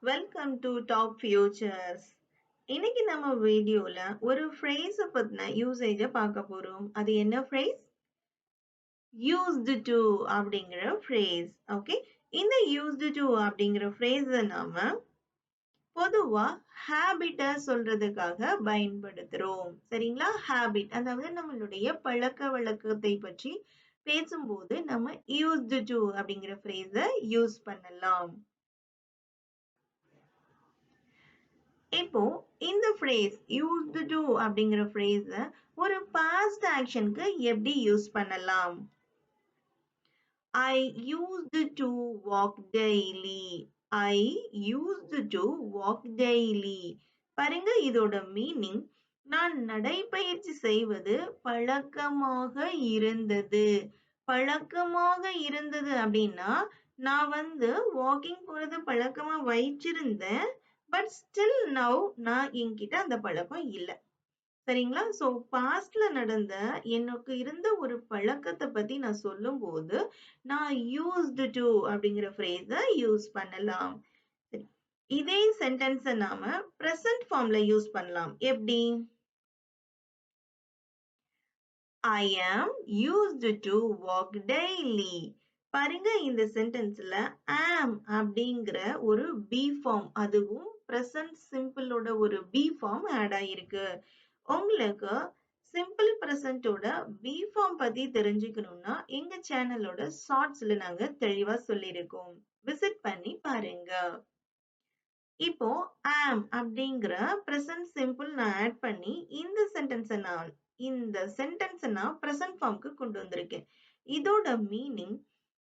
Welcome to top features. இன்னைக்கு நம்ம வீடியோல ஒரு ஃப்ரேஸ் பத்தின யூசேஜ பார்க்க போறோம். அது என்ன ஃப்ரேஸ்? யூஸ்டு டு அப்படிங்கிற ஃப்ரேஸ். ஓகே, இந்த யூஸ்டு டு அப்படிங்கிற ஃப்ரேஸ நாம பொதுவா ஹேபிட்ட சொல்றதுக்காக பயன்படுத்துறோம். சரிங்களா? ஹேபிட் அதாவது நம்மளுடைய பழக்க வழக்கத்தை பற்றி பேசும்போது நம்ம யூஸ்டு டு அப்படிங்கிற ஃப்ரேஸ யூஸ் பண்ணலாம். இப்போ இந்த ஃப்ரேஸ் யூஸ்டு டு அப்படிங்கிற ஃப்ரேஸ ஒரு பாஸ்ட் ஆக்ஷனுக்கு எப்படி யூஸ் பண்ணலாம்? I used to walk daily. I used to walk daily. பாருங்க, இதோட மீனிங் நான் நடைப்பயிற்சி செய்வது பழக்கமாக இருந்தது. பழக்கமாக இருந்தது அப்படின்னா நான் வாக்கிங் போறது பழக்கமா வச்சிருந்தேன். பட் ஸ்டில் நவ் நான் என்கிட்ட அந்த பழக்கம் இல்ல. சரிங்களா? சோ பாஸ்ட்ல நடந்த எனக்கு இருந்த ஒரு பழக்கத்தை பத்தி நான் சொல்லும்போது நான் யூஸ்டு டு அப்படிங்கிற ஃப்ரேஸ யூஸ் பண்ணலாம். சரி. இதே சென்டென்ஸ நாம பிரசன்ட் ஃபார்ம்ல யூஸ் பண்ணலாம். எப்படி? I am used to walk daily. பாருங்க, இந்த சென்டென்ஸ்ல am அப்படிங்கிற ஒரு பி ஃபார்ம், அதுவும் பிரசன்ட் சிம்பிளோட ஒரு பி ஃபார்ம் ஆட் ஆயிருக்கு. உங்களுக்கு சிம்பிள் பிரசன்டோட பி ஃபார்ம் பத்தி தெரிஞ்சுக்கணும்னா எங்க சேனலோட ஷார்ட்ஸ்ல நாங்க தெளிவா சொல்லியிருக்கோம். விசிட் பண்ணி பாருங்க. இப்போ am அப்படிங்கிற பிரசன்ட் சிம்பிள் நான் ஆட் பண்ணி இந்த சென்டென்ஸை நான் பிரசன்ட் ஃபார்முக்கு கொண்டு வந்திருக்கேன். இதோட மீனிங்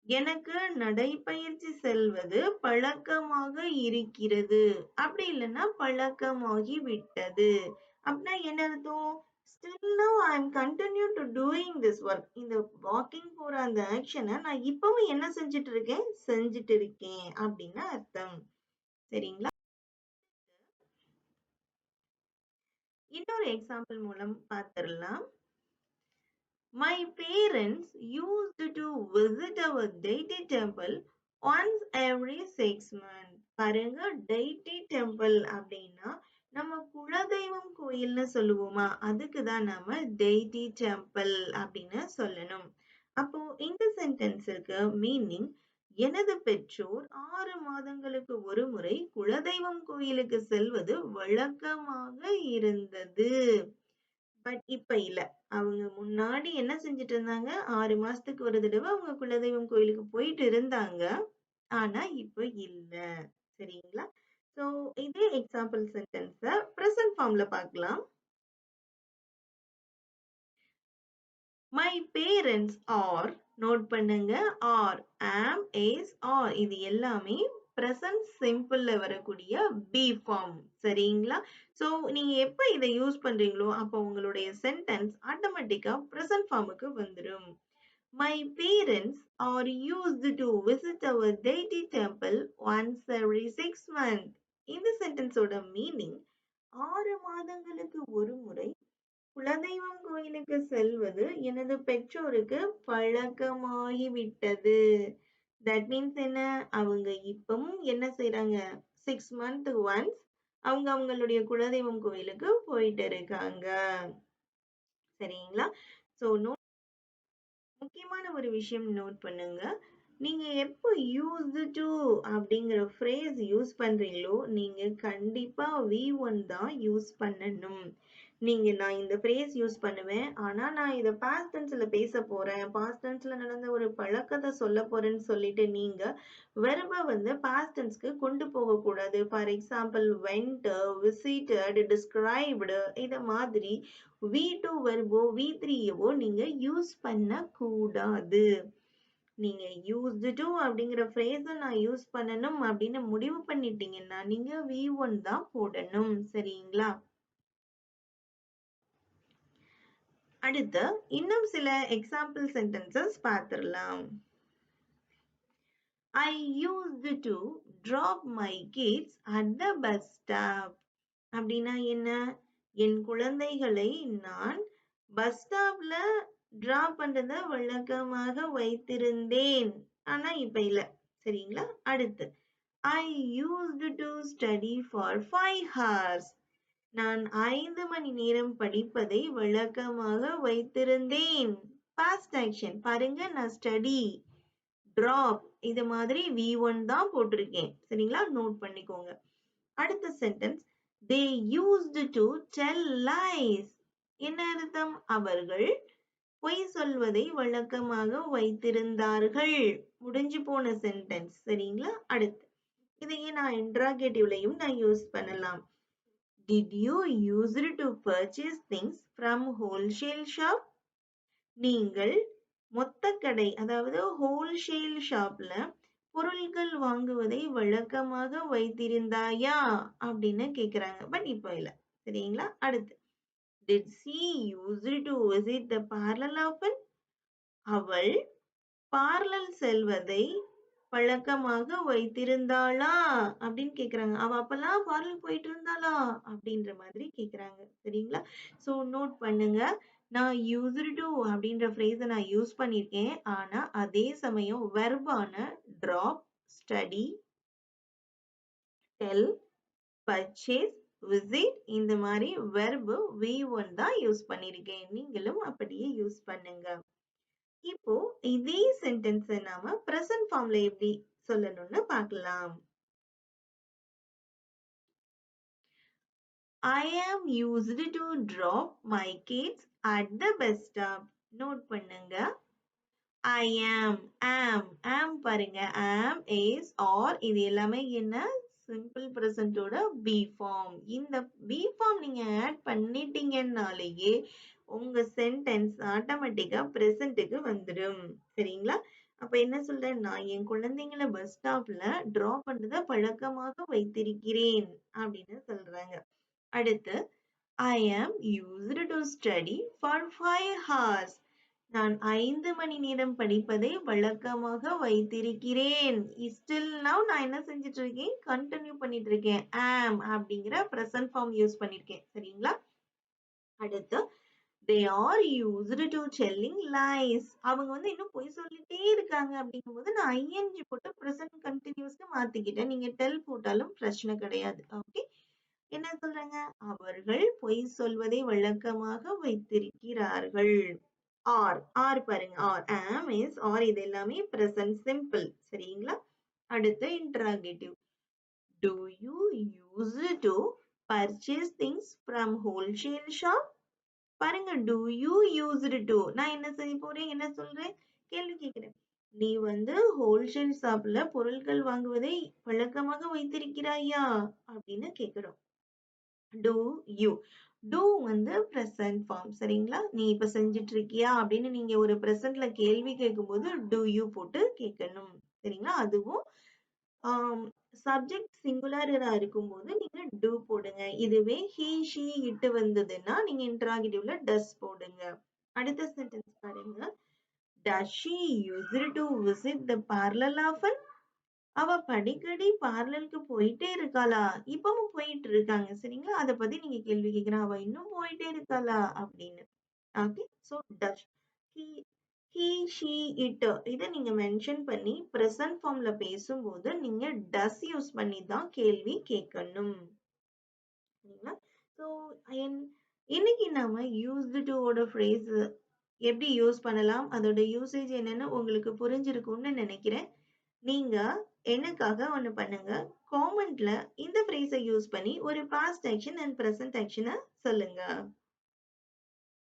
எனக்கு நடைப்பயிற்சி செல்வது பழக்கமாக இருக்கிறது, அப்படி இல்லைன்னா பழக்கமாகி விட்டது. அப்படின்னா என்ன அர்த்தம்? Still now I am continue to doing this work. இந்த வாக்கிங் போற அந்த ஆக்ஷனை நான் இப்பவும் என்ன செஞ்சுட்டு இருக்கேன் அப்படின்னு அர்த்தம். சரிங்களா? இன்னொரு எக்ஸாம்பிள் மூலம் பார்த்திடலாம். My parents used to visit our deity temple once every 6 months. பாருங்க, deity temple அப்படின்னா நம்ம குலதெய்வம் கோயில்னு சொல்லுவோமா, அதுக்கு தான் நாம deity temple அப்படின்னு சொல்லணும். அப்போ இந்த சென்டென்ஸுக்கு மீனிங் எனது பெற்றோர் 6 மாதங்களுக்கு ஒரு முறை குலதெய்வம் கோயிலுக்கு செல்வது வழக்கமாக இருந்தது. பட் இப்ப இல்ல. அவங்க முன்னாடி என்ன செஞ்சுட்டு இருந்தாங்க? 6 மாசத்துக்கு ஒரு தடவ அவங்க குலதெய்வம் கோயிலுக்கு போயிட்டு இருந்தாங்க. ஆனா இப்ப இல்ல. சரிங்களா? சோ இதே எக்ஸாம்பிள் சென்டென்ஸ பிரசன்ட் ஃபார்ம்ல பார்க்கலாம். My parents are, நோட் பண்ணுங்க, are, am, is, are இது எல்லாமே present சிம்பிள்ல வரக்கூடிய பி ஃபார்ம். சரிங்களா? சோ நீங்க எப்ப இதை யூஸ் பண்றீங்களோ அப்போ உங்களுடைய சென்டென்ஸ் ஆட்டோமேட்டிக்கா present ஃபார்முக்கு வந்துரும். My parents are used to visit our deity temple once every 6 months. இந்த சென்டென்ஸோட மீனிங் 6 மாதங்களுக்கு ஒரு முறை குலதெய்வம் கோயிலுக்கு செல்வது எனது பெற்றோருக்கு பழக்கமாகிவிட்டது. தட் மீன்ஸ் என்ன? அவங்க இப்பவும் என்ன செய்றாங்க? 6 மந்த் ஒன்ஸ் அவங்க அவங்களுடைய குலதெய்வம் கோயிலுக்கு போயிட்டு இருக்காங்க. சரிங்களா? சோ முக்கியமான ஒரு விஷயம் நோட் பண்ணுங்க. நீங்க எப்போ யூஸ்டு டு அப்படிங்கிற ஃப்ரேஸ் யூஸ் பண்றீங்களோ நீங்க கண்டிப்பா V1 தான் யூஸ் பண்ணணும். நான் இந்த ஃப்ரேஸ் யூஸ் பண்ணுவேன், ஆனா நான் இத பாஸ்ட் டென்ஸ்ல பேச போறேன், பாஸ்ட் டென்ஸ்ல நடந்த ஒரு பழக்கத்தை சொல்ல போறேன்னு சொல்லிட்டு நீங்க வெர்ப பாஸ்ட் டென்ஸ்க்கு கொண்டு போக கூடாது. For example went, visited, described இத மாதிரி V2 வெர்போ V3யவோ நீங்க யூஸ் பண்ண கூடாது. நீங்க யூஸ்டு டு அப்படிங்கிற ஃப்ரேஸ நான் யூஸ் பண்ணணும் அப்படின்னு முடிவு பண்ணிட்டீங்கன்னா நீங்க V1 தான் போடணும். சரிங்களா? அடுத்து இன்னும் சில எக்ஸாம்பிள் சென்டென்சஸ் பார்த்திடலாம். I used to drop my kids at the bus stop. அப்படின்னா என்ன? என் குழந்தைகளை நான் பஸ் ஸ்டாப்ல டிராப் பண்றத வழக்கமாக வைத்திருந்தேன். ஆனா இப்ப இல்ல. சரிங்களா? அடுத்து I used to study for 5 hours. நான் 5 மணி நேரம் படிப்பதை வழக்கமாக வைத்திருந்தேன். Past action பாருங்க, நான் ஸ்டடி, டிராப் இது மாதிரி V1 தான் போட்டிருக்கேன். சரிங்களா? நோட் பண்ணிக்கோங்க. அடுத்த sentence, they used to tell lies. என்ன அர்த்தம்? அவர்கள் பொய் சொல்வதை வழக்கமாக வைத்திருந்தார்கள். முடிஞ்சு போன சென்டென்ஸ். சரிங்களா? அடுத்து இதையே நான் இன்ட்ராகேட்டிவ்லையும் நான் யூஸ் பண்ணலாம். Did you used to purchase things from wholesale shop? நீங்கள் மொத்த கடை, அதாவது ஹோல்சேல் ஷாப்ல பொருட்கள் வாங்குவதை வழக்கமாக வைத்திருந்தாயா அப்படின்னு கேக்குறாங்க. பட் இப்போ இல்ல. சரிங்களா? அடுத்து, did she used to visit the parlor often? அவள் பார்லர் செல்வதை பழக்கமாக வைத்திருந்தாளா அப்படின்னு கேக்குறாங்க. அவ அப்பெல்லாம் பார்லர் போயிட்டு இருந்தாளா அப்படின்ற மாதிரி கேக்குறாங்க. சரிங்களா? சோ நோட் பண்ணுங்க. நான் used to அப்படின்ற phrase நான் யூஸ் பண்ணிருக்கேன். ஆனா அதே சமயம் வெர்பான drop, study, tell, purchase, visit இந்த மாதிரி verb V1 தான் யூஸ் பண்ணிருக்கேன். நீங்களும் அப்படியே யூஸ் பண்ணுங்க. இப்போ இதே சென்டென்ஸ் நாம பிரசன்ட் ஃபார்ம்ல எப்படி சொல்லணும்னு பார்க்கலாம். I am used to drop my kids at the bus stop. Note பண்ணுங்க. I am பாருங்க. am, is, or இது எல்லாமே என்ன? சிம்பிள் பிரசன்டோட பி ஃபார்ம். இந்த பி ஃபார்ம் நீங்க ஆட் பண்ணிட்டீங்கன்னாலேயே உங்க சென்டென்ஸ் ஆட்டோமேட்டிக்கா பிரசன்ட்டுக்கு வந்துடும். சரிங்களா? அப்ப என்ன சொல்றேன்? நான் என் குழந்தைங்களை பஸ் ஸ்டாப்ல டிராப் பண்றத பழக்கமாக வைத்திருக்கிறேன் அப்படின்னு சொல்றாங்க. அடுத்து, I am used to study for 5 hours. நான் 5 மணி நேரம் படிப்பதை வழக்கமாக வைத்திருக்கிறேன். ஸ்டில் நவ் நான் என்ன செஞ்சுட்டு இருக்கேன்? கண்டினியூ பண்ணிட்டு இருக்கேன். am அப்படிங்கிற பிரசன்ட் ஃபார்ம் யூஸ் பண்ணிருக்கேன். சரிங்களா? அடுத்து, they are used to telling lies. அவங்க வந்து இன்னும் பொய் சொல்லிட்டே இருக்காங்க அப்படிங்கும்போது நான் ing போட்டு present continuousக்கு மாத்திக்கிட்டேன். நீங்க tell போட்டாலும் பிரச்சனை கிடையாது. ஓகே? என்ன சொல்றாங்க? அவர்கள் பொய் சொல்வதை வழக்கமாக வைத்திருக்கிறார்கள். or பாருங்க. or am, is, or இது எல்லாமே present simple. சரிங்களா? அடுத்து interrogative. Do you use to purchase things from wholesale shop? பாருங்க, do you used to நான் என்ன செய்ய போறேன்? என்ன சொல்றேன்? கேள்வி கேட்கிறேன். நீ வந்து ஹோல்சேல் ஷாப்ல பொருட்கள் வாங்குவதை வழக்கமாக வைத்திருக்கிறாயா அப்படின்னு கேக்குறோம். do you do வந்து present form. சரிங்களா? நீ இப்ப செஞ்சிட்டு இருக்கியா அப்படின்னு நீங்க ஒரு presentல கேள்வி கேட்கும்போது do you போட்டு கேட்கணும். சரிங்களா? அதுவும் சப்ஜெக்ட் சிங்குலரா இருக்கும்போது நீங்க do போடுங்க. இதுவே he, she, it வந்ததுன்னா நீங்க இன்டராகேட்டிவ்ல does போடுங்க. அடுத்த சென்டென்ஸ் பாருங்க. Does she used to visit the parlor often? அவ அடிக்கடி பார்லருக்கு போயிட்டே இருக்காளா? இப்பவும் போயிட்டு இருக்காங்க. சரிங்களா? அத பத்தி நீங்க கேள்வி கேட்கிறேன். அவ இன்னும் போயிட்டே இருக்காளா அப்படின்னு. Okay? So does he, she, it இத நீங்க மென்ஷன் பண்ணி பிரசன்ட் ஃபார்ம்ல பேசும்போது நீங்க does யூஸ் பண்ணி தான் கேள்வி கேட்கணும். சரிங்களா? சோ இன்னைக்கு நாம used to ஓட phrase எப்படி யூஸ் பண்ணலாம், அதோட யூசேஜ் என்னன்னு உங்களுக்கு புரிஞ்சிருக்கும்னு நினைக்கிறேன். நீங்க எனக்காக ஒண்ணு பண்ணுங்க. காமெண்ட்ல இந்த phrase யூஸ் பண்ணி ஒரு past action and present action சொல்லுங்க.